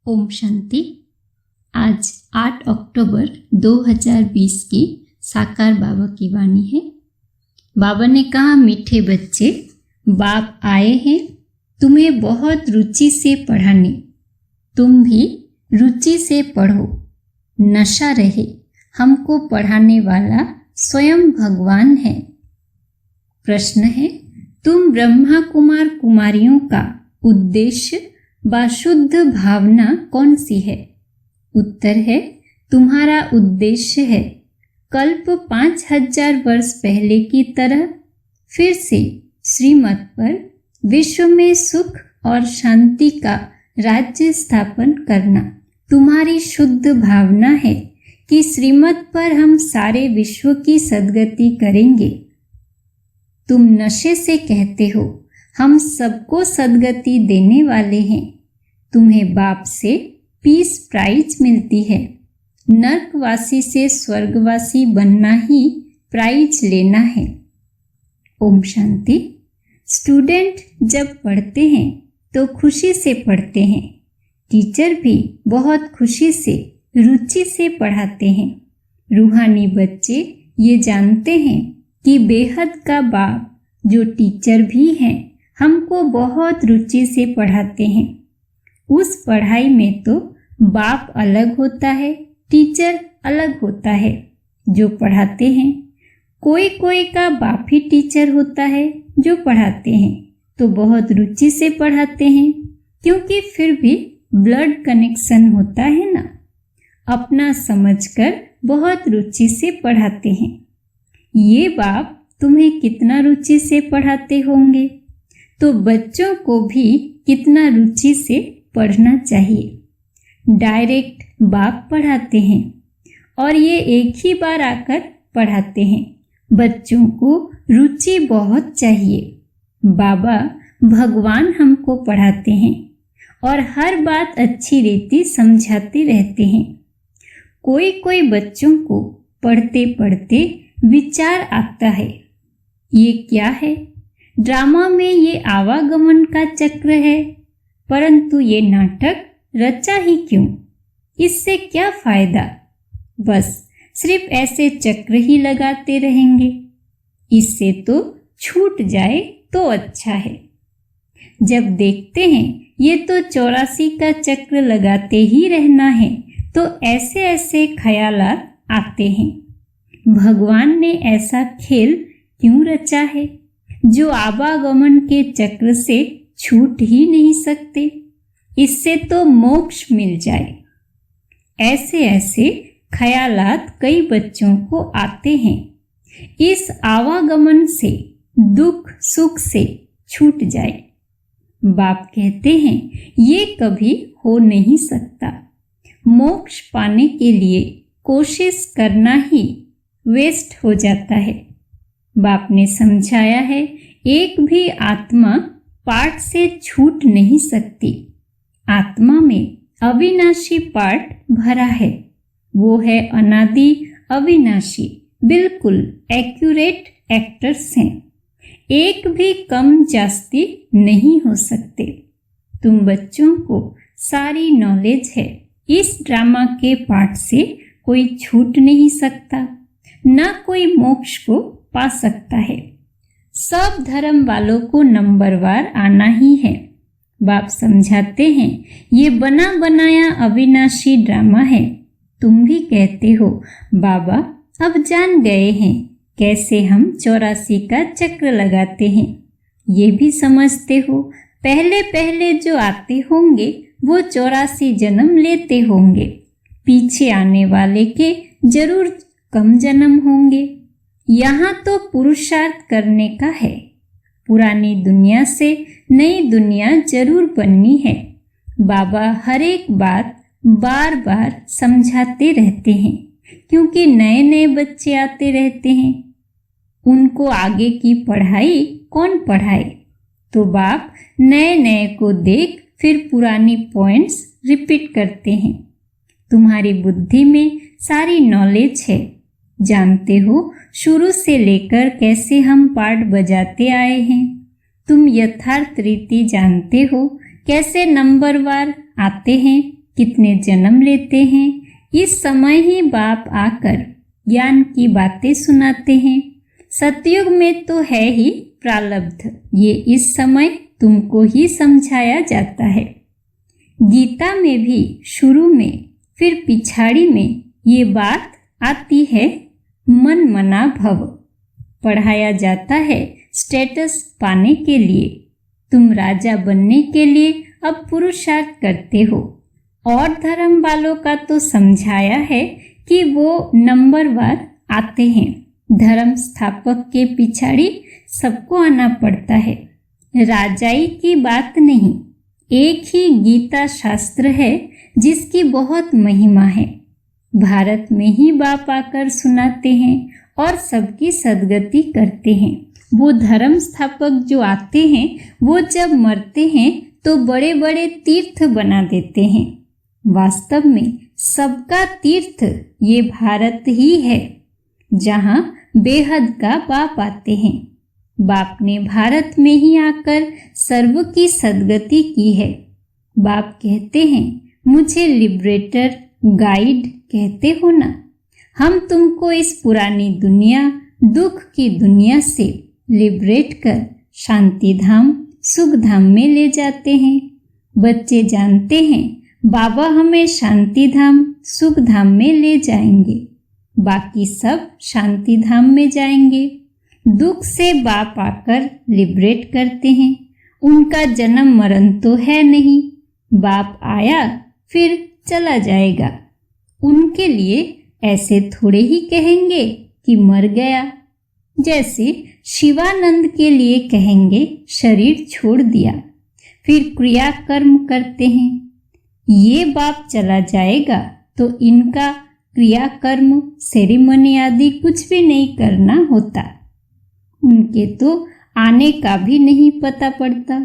ओम शांति। आज 8 अक्टूबर 2020 की साकार बाबा की वाणी है। बाबा ने कहा, मीठे बच्चे, बाप आए हैं तुम्हें बहुत रुचि से पढ़ाने। तुम भी रुचि से पढ़ो, नशा रहे। हमको पढ़ाने वाला स्वयं भगवान है। प्रश्न है, तुम ब्रह्मा कुमार कुमारियों का उद्देश्य व शुद्ध भावना कौन सी है? उत्तर है, तुम्हारा उद्देश्य है कल्प 5000 वर्ष पहले की तरह फिर से श्रीमत पर विश्व में सुख और शांति का राज्य स्थापन करना। तुम्हारी शुद्ध भावना है कि श्रीमत पर हम सारे विश्व की सद्गति करेंगे। तुम नशे से कहते हो हम सबको सद्गति देने वाले हैं। तुम्हें बाप से पीस प्राइज मिलती है। नरकवासी से स्वर्गवासी बनना ही प्राइज लेना है। ओम शांति। स्टूडेंट जब पढ़ते हैं तो खुशी से पढ़ते हैं। टीचर भी बहुत खुशी से रुचि से पढ़ाते हैं। रूहानी बच्चे ये जानते हैं कि बेहद का बाप जो टीचर भी हैं हमको बहुत रुचि से पढ़ाते हैं। उस पढ़ाई में तो बाप अलग होता है, टीचर अलग होता है जो पढ़ाते हैं। कोई कोई का बाप ही टीचर होता है जो पढ़ाते हैं, तो बहुत रुचि से पढ़ाते हैं, क्योंकि फिर भी ब्लड कनेक्शन होता है ना। अपना समझकर बहुत रुचि से पढ़ाते हैं। ये बाप तुम्हें कितना रुचि से पढ़ाते होंगे, तो बच्चों को भी कितना रुचि से पढ़ना चाहिए। डायरेक्ट बाप पढ़ाते हैं और ये एक ही बार आकर पढ़ाते हैं। बच्चों को रुचि बहुत चाहिए। बाबा भगवान हमको पढ़ाते हैं और हर बात अच्छी रीति समझाते रहते हैं। कोई कोई बच्चों को पढ़ते पढ़ते विचार आता है, ये क्या है? ड्रामा में ये आवागमन का चक्र है, परंतु ये नाटक रचा ही क्यों? इससे क्या फायदा? बस सिर्फ ऐसे चक्र ही लगाते रहेंगे। इससे तो छूट जाए तो अच्छा है। जब देखते हैं ये तो 84 का चक्र लगाते ही रहना है, तो ऐसे ऐसे ख्यालात आते हैं। भगवान ने ऐसा खेल क्यों रचा है जो आवागमन के चक्र से छूट ही नहीं सकते? इससे तो मोक्ष मिल जाए। ऐसे ऐसे ख्यालात कई बच्चों को आते हैं। इस आवागमन से दुख सुख से छूट जाए। बाप कहते हैं ये कभी हो नहीं सकता। मोक्ष पाने के लिए कोशिश करना ही वेस्ट हो जाता है। बाप ने समझाया है, एक भी आत्मा पार्ट से छूट नहीं सकती। आत्मा में अविनाशी पार्ट भरा है, वो है अनादि अविनाशी, बिल्कुल एक्यूरेट एक्टर्स हैं। एक भी कम जास्ती नहीं हो सकते। तुम बच्चों को सारी नॉलेज है। इस ड्रामा के पार्ट से कोई छूट नहीं सकता, ना कोई मोक्ष को पा सकता है। सब धर्म वालों को नंबरवार आना ही है। बाप समझाते हैं ये बना बनाया अविनाशी ड्रामा है। तुम भी कहते हो बाबा अब जान गए हैं कैसे हम 84 का चक्र लगाते हैं। ये भी समझते हो पहले पहले जो आते होंगे वो 84 जन्म लेते होंगे। पीछे आने वाले के जरूर कम जन्म होंगे। यहाँ तो पुरुषार्थ करने का है। पुरानी दुनिया से नई दुनिया जरूर बननी है। बाबा हर एक बात बार बार समझाते रहते हैं, क्योंकि नए नए बच्चे आते रहते हैं। उनको आगे की पढ़ाई कौन पढ़ाए? तो बाप नए नए को देख फिर पुरानी पॉइंट्स रिपीट करते हैं। तुम्हारी बुद्धि में सारी नॉलेज है। जानते हो शुरू से लेकर कैसे हम पार्ट बजाते आए हैं। तुम यथार्थ रीति जानते हो कैसे नंबरवार आते हैं कितने जन्म लेते हैं, इस समय ही बाप आकर ज्ञान की बातें सुनाते हैं। सतयुग में तो है ही प्रारब्ध, ये इस समय तुमको ही समझाया जाता है। गीता में भी शुरू में फिर पिछाड़ी में ये बात आती है, मन मना भव। पढ़ाया जाता है स्टेटस पाने के लिए, तुम राजा बनने के लिए अब पुरुषार्थ करते हो। और धर्म वालों का तो समझाया है कि वो नंबरवार आते हैं। धर्म स्थापक के पिछाड़ी सबको आना पड़ता है, राजाई की बात नहीं। एक ही गीता शास्त्र है जिसकी बहुत महिमा है। भारत में ही बाप आकर सुनाते हैं और सबकी सद्गति करते हैं। वो धर्म स्थापक जो आते हैं वो जब मरते हैं तो बड़े बड़े तीर्थ बना देते हैं। वास्तव में सबका तीर्थ ये भारत ही है, जहाँ बेहद का बाप आते हैं। बाप ने भारत में ही आकर सर्व की सद्गति की है। बाप कहते हैं, मुझे लिबरेटर गाइड कहते हो ना। हम तुमको इस पुरानी दुनिया, दुख की दुनिया से लिबरेट कर शांति धाम, सुख धाम में ले जाते हैं। बच्चे जानते हैं बाबा हमें शांति धाम, सुख धाम में ले जाएंगे, बाकी सब शांति धाम में जाएंगे। दुख से बाप आकर लिबरेट करते हैं। उनका जन्म मरण तो है नहीं, बाप आया फिर चला जाएगा। उनके लिए ऐसे थोड़े ही कहेंगे कि मर गया, जैसे शिवानंद के लिए कहेंगे शरीर छोड़ दिया। फिर क्रिया कर्म करते हैं। ये बाप चला जाएगा तो इनका क्रिया कर्म, सेरेमनी आदि कुछ भी नहीं करना होता। उनके तो आने का भी नहीं पता पड़ता।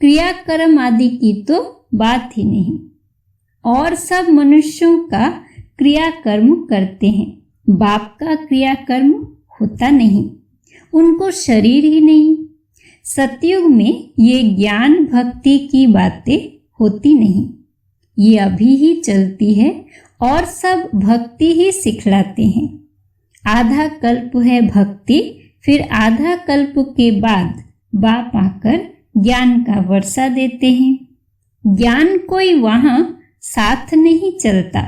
क्रिया कर्म आदि की तो बात ही नहीं। और सब मनुष्यों का क्रिया कर्म करते हैं, बाप का क्रिया कर्म होता नहीं, उनको शरीर ही नहीं। सतयुग में ये ज्ञान भक्ति की बातें होती नहीं, ये अभी ही चलती है और सब भक्ति ही सिखलाते हैं। आधा कल्प है भक्ति, फिर आधा कल्प के बाद बाप आकर ज्ञान का वर्षा देते हैं। ज्ञान कोई वहाँ साथ नहीं चलता,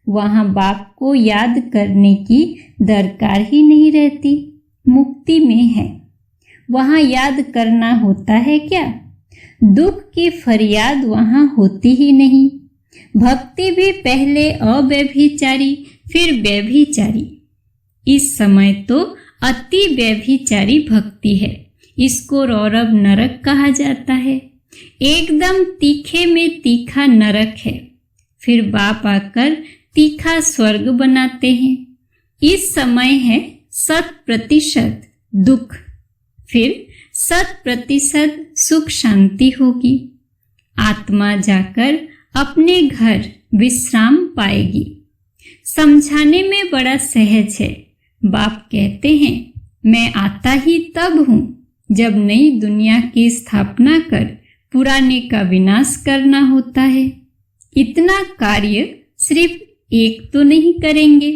वहाँ बाप को याद करने की दरकार ही नहीं रहती। मुक्ति में है, वहाँ याद करना होता है क्या? दुख की फरियाद वहाँ होती ही नहीं। भक्ति भी पहले अव्यभिचारी फिर व्यभिचारी, इस समय तो अति व्यभिचारी भक्ति है। इसको रौरव नरक कहा जाता है। एकदम तीखे में तीखा नरक है। फिर बाप आकर तीखा स्वर्ग बनाते हैं। इस समय है 100% दुख, फिर 100% सुख शांति होगी। आत्मा जाकर अपने घर विश्राम पाएगी। समझाने में बड़ा सहज है। बाप कहते हैं, मैं आता ही तब हूँ जब नई दुनिया की स्थापना कर पुराने का विनाश करना होता है। इतना कार्य सिर्फ एक तो नहीं करेंगे,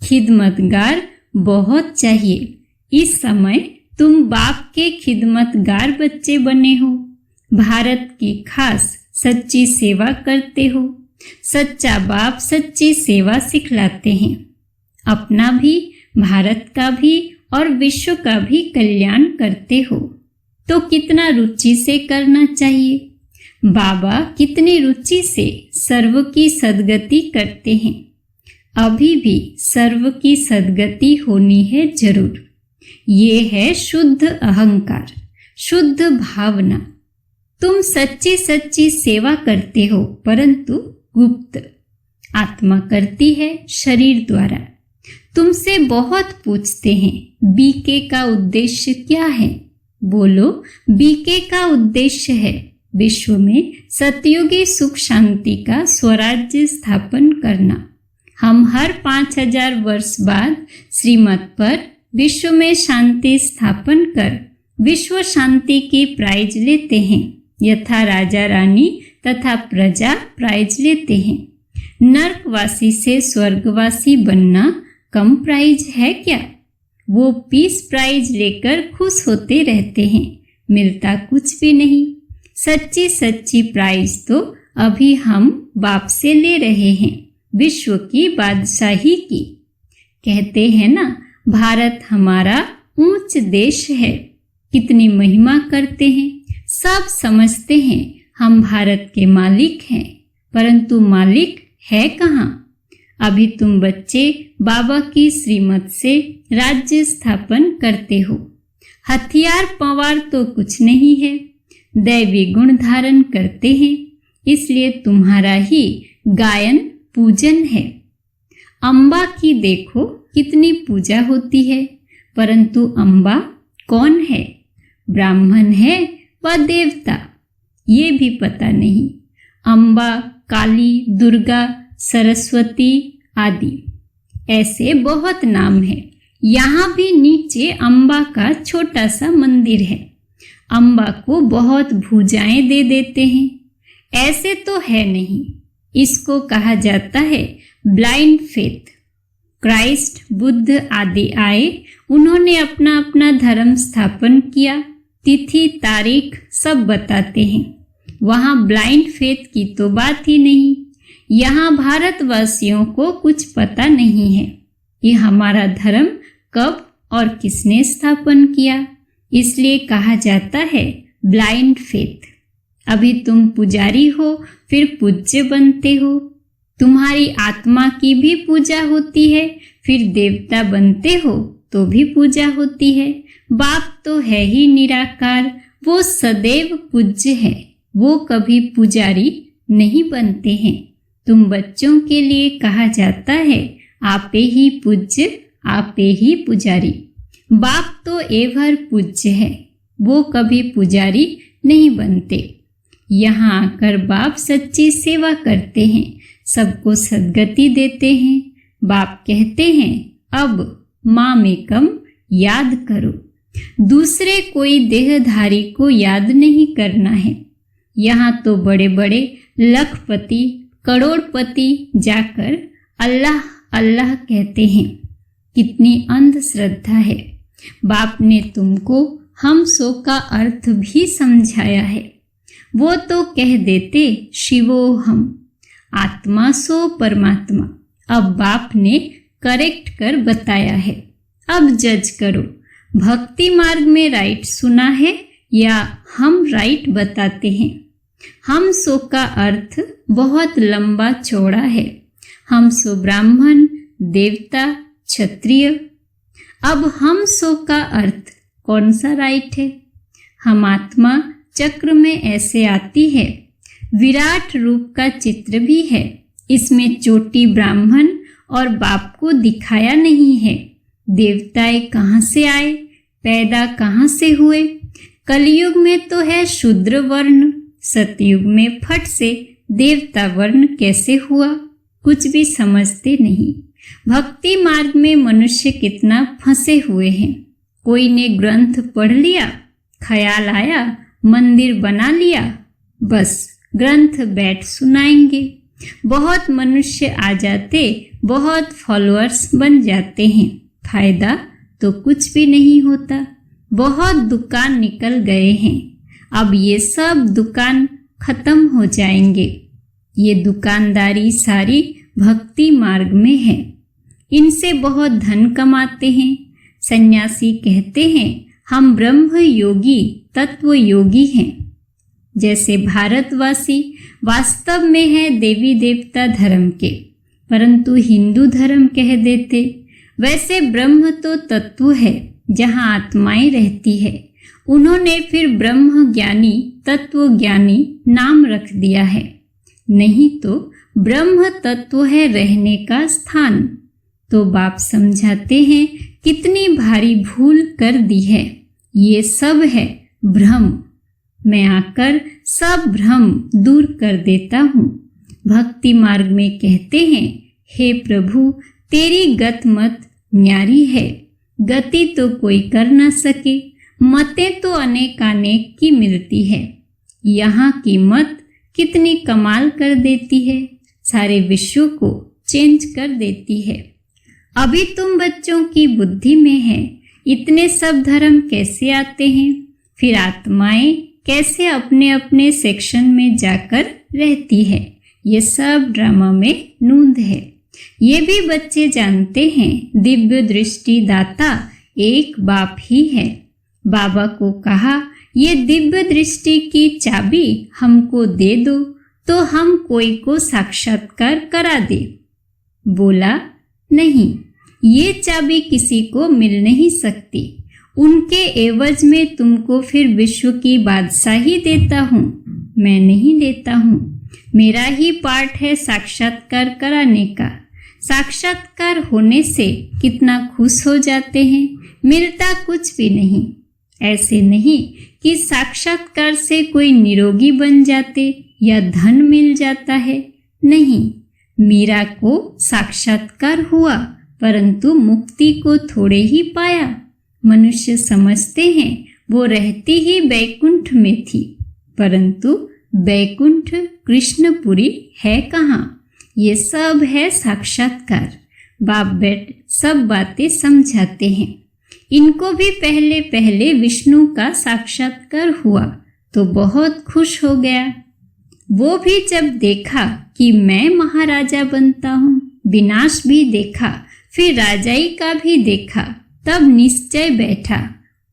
खिदमतगार बहुत चाहिए। इस समय तुम बाप के खिदमतगार बच्चे बने हो। भारत की खास सच्ची सेवा करते हो। सच्चा बाप सच्ची सेवा सिखलाते हैं। अपना भी, भारत का भी और विश्व का भी कल्याण करते हो। तो कितना रुचि से करना चाहिए। बाबा कितनी रुचि से सर्व की सद्गति करते हैं। अभी भी सर्व की सद्गति होनी है जरूर। ये है शुद्ध अहंकार, शुद्ध भावना। तुम सच्ची सच्ची सेवा करते हो, परंतु गुप्त। आत्मा करती है शरीर द्वारा। तुमसे बहुत पूछते हैं, बीके का उद्देश्य क्या है? बोलो, बीके का उद्देश्य है विश्व में सतयुगी सुख शांति का स्वराज्य स्थापन करना। हम हर 5000 वर्ष बाद श्रीमत पर विश्व में शांति स्थापन कर विश्व शांति की प्राइज लेते हैं। यथा राजा रानी तथा प्रजा प्राइज लेते हैं। नरकवासी से स्वर्गवासी बनना कम प्राइज है क्या? वो पीस प्राइज लेकर खुश होते रहते हैं, मिलता कुछ भी नहीं। सच्ची सच्ची प्राइज तो अभी हम बाप से ले रहे हैं, विश्व की बादशाही की। कहते हैं ना, भारत हमारा ऊंच देश है। कितनी महिमा करते हैं, सब समझते हैं हम भारत के मालिक हैं, परंतु मालिक है कहाँ? अभी तुम बच्चे बाबा की श्रीमत से राज्य स्थापन करते हो। हथियार पवार तो कुछ नहीं है, दैवी गुण धारण करते हैं, इसलिए तुम्हारा ही गायन पूजन है। अम्बा की देखो कितनी पूजा होती है, परंतु अम्बा कौन है? ब्राह्मण है व देवता, ये भी पता नहीं। अम्बा, काली, दुर्गा, सरस्वती आदि ऐसे बहुत नाम है। यहाँ भी नीचे अम्बा का छोटा सा मंदिर है। अम्बा को बहुत भुजाएं दे देते हैं, ऐसे तो है नहीं। इसको कहा जाता है ब्लाइंड फेथ। क्राइस्ट, बुद्ध आदि आए, उन्होंने अपना अपना धर्म स्थापन किया, तिथि तारीख सब बताते हैं। वहाँ ब्लाइंड फेथ की तो बात ही नहीं। यहाँ भारतवासियों को कुछ पता नहीं है कि हमारा धर्म कब और किसने स्थापन किया, इसलिए कहा जाता है ब्लाइंड फेथ। अभी तुम पुजारी हो, फिर पूज्य बनते हो। तुम्हारी आत्मा की भी पूजा होती है, फिर देवता बनते हो तो भी पूजा होती है। बाप तो है ही निराकार, वो सदैव पूज्य है, वो कभी पुजारी नहीं बनते हैं। तुम बच्चों के लिए कहा जाता है आपे ही पूज्य, आपे ही पुजारी। बाप तो एवर पूज्य है, वो कभी पुजारी नहीं बनते। यहाँ आकर बाप सच्ची सेवा करते हैं, सबको सद्गति देते हैं। बाप कहते हैं अब माम एकम याद करो। दूसरे कोई देहधारी को याद नहीं करना है। यहाँ तो बड़े बड़े लखपति, करोड़पति जाकर अल्लाह अल्लाह कहते हैं। कितनी अंधश्रद्धा है। बाप ने तुमको हम सो का अर्थ भी समझाया है। वो तो कह देते शिवो हम, आत्मा सो परमात्मा। अब बाप ने करेक्ट कर बताया है। अब जज करो, भक्ति मार्ग में राइट सुना है या हम राइट बताते हैं। हम सो का अर्थ बहुत लंबा चौड़ा है। हम सो ब्राह्मण, देवता, क्षत्रिय। अब हम सो का अर्थ कौन सा राइट है? हम आत्मा चक्र में ऐसे आती है। विराट रूप का चित्र भी है, इसमें चोटी ब्राह्मण और बाप को दिखाया नहीं है। देवताएं कहाँ से आए, पैदा कहाँ से हुए? कलयुग में तो है शूद्र वर्ण, सतयुग में फट से देवता वर्ण कैसे हुआ? कुछ भी समझते नहीं। भक्ति मार्ग में मनुष्य कितना फंसे हुए हैं। कोई ने ग्रंथ पढ़ लिया, ख्याल आया मंदिर बना लिया, बस ग्रंथ बैठ सुनाएंगे। बहुत मनुष्य आ जाते, बहुत फॉलोअर्स बन जाते हैं, फायदा तो कुछ भी नहीं होता। बहुत दुकान निकल गए हैं, अब ये सब दुकान खत्म हो जाएंगे। ये दुकानदारी सारी भक्ति मार्ग में है, इनसे बहुत धन कमाते हैं। सन्यासी कहते हैं हम ब्रह्म योगी, तत्व योगी हैं। जैसे भारतवासी वास्तव में है देवी देवता धर्म के, परंतु हिंदू धर्म कह देते। वैसे ब्रह्म तो तत्व है जहाँ आत्माएं रहती है। उन्होंने फिर ब्रह्म ज्ञानी, तत्व ज्ञानी नाम रख दिया है। नहीं तो ब्रह्म तत्व है रहने का स्थान। तो बाप समझाते हैं कितनी भारी भूल कर दी है। ये सब है भ्रम। मैं आकर सब भ्रम दूर कर देता हूँ। भक्ति मार्ग में कहते हैं हे प्रभु तेरी गत मत न्यारी है। गति तो कोई कर न सके, मतें तो अनेकानेक की मिलती है। यहाँ की मत कितनी कमाल कर देती है, सारे विश्व को चेंज कर देती है। अभी तुम बच्चों की बुद्धि में है, इतने सब धर्म कैसे आते हैं, फिर आत्माएं कैसे अपने अपने सेक्शन में जाकर रहती है, ये सब ड्रामा में नूंद है। ये भी बच्चे जानते हैं दिव्य दृष्टि दाता एक बाप ही है। बाबा को कहा ये दिव्य दृष्टि की चाबी हमको दे दो तो हम कोई को साक्षात्कार करा दे। बोला नहीं, ये चाबी किसी को मिल नहीं सकती, उनके एवज में तुमको फिर विश्व की बादशाही देता हूँ, मैं नहीं देता हूँ। मेरा ही पार्ट है साक्षात्कार कराने का। साक्षात्कार होने से कितना खुश हो जाते हैं, मिलता कुछ भी नहीं। ऐसे नहीं कि साक्षात्कार से कोई निरोगी बन जाते या धन मिल जाता है, नहीं। मीरा को साक्षात्कार हुआ परंतु मुक्ति को थोड़े ही पाया। मनुष्य समझते हैं वो रहती ही बैकुंठ में थी, परंतु बैकुंठ कृष्णपुरी है कहाँ? ये सब है साक्षात्कार। बाप बेट सब बातें समझाते हैं। इनको भी पहले पहले विष्णु का साक्षात्कार हुआ तो बहुत खुश हो गया। वो भी जब देखा कि मैं महाराजा बनता हूँ, विनाश भी देखा, फिर राजाई का भी देखा, तब निश्चय बैठा,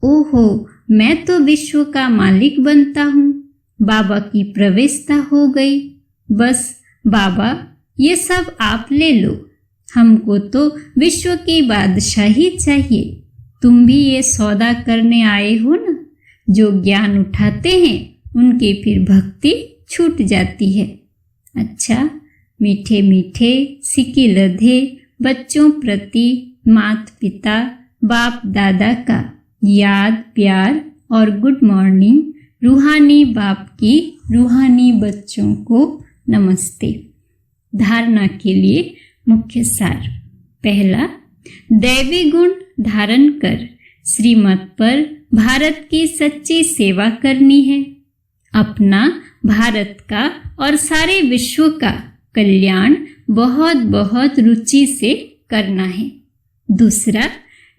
ओहो मैं तो विश्व का मालिक बनता हूँ। बाबा की प्रवेशता हो गई। बस बाबा ये सब आप ले लो, हमको तो विश्व की बादशाही चाहिए। तुम भी ये सौदा करने आए हो ना। जो ज्ञान उठाते हैं उनकी फिर भक्ति छूट जाती है। अच्छा, मीठे मीठे सिक्के लधे बच्चों प्रति माता पिता बाप दादा का याद प्यार और गुड मॉर्निंग। रूहानी बाप की रूहानी बच्चों को नमस्ते। धारणा के लिए मुख्य सार। पहला, दैवी गुण धारण कर श्रीमत पर भारत की सच्ची सेवा करनी है। अपना, भारत का और सारे विश्व का कल्याण बहुत बहुत रुचि से करना है। दूसरा,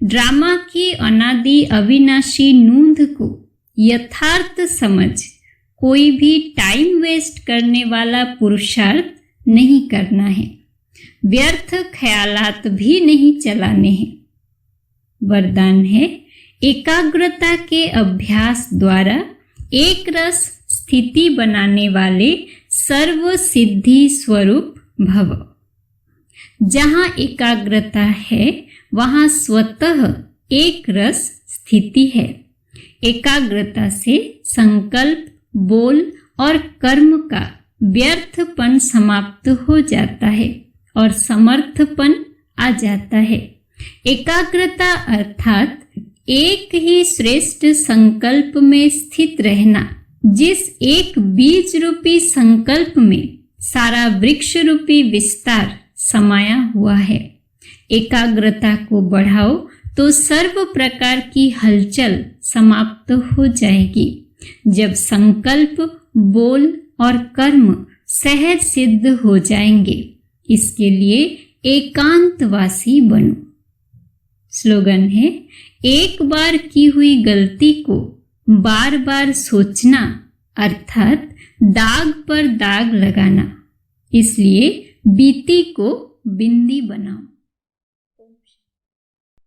ड्रामा की अनादि अविनाशी नूंद को यथार्थ समझ कोई भी टाइम वेस्ट करने वाला पुरुषार्थ नहीं करना है। व्यर्थ ख्यालात भी नहीं चलाने हैं। वरदान है, एकाग्रता के अभ्यास द्वारा एक रस स्थिति बनाने वाले सर्व सिद्धि स्वरूप भव। जहाँ एकाग्रता है वहाँ स्वतः एक रस स्थिति है। एकाग्रता से संकल्प, बोल और कर्म का व्यर्थपन समाप्त हो जाता है और समर्थपन आ जाता है। एकाग्रता अर्थात एक ही श्रेष्ठ संकल्प में स्थित रहना, जिस एक बीज रूपी संकल्प में सारा वृक्ष रूपी विस्तार समाया हुआ है। एकाग्रता को बढ़ाओ तो सर्व प्रकार की हलचल समाप्त हो जाएगी। जब संकल्प, बोल और कर्म सहज सिद्ध हो जाएंगे, इसके लिए एकांतवासी बनो। स्लोगन है, एक बार की हुई गलती को बार बार सोचना अर्थात दाग पर दाग लगाना, इसलिए बीती को बिंदी बनाओ।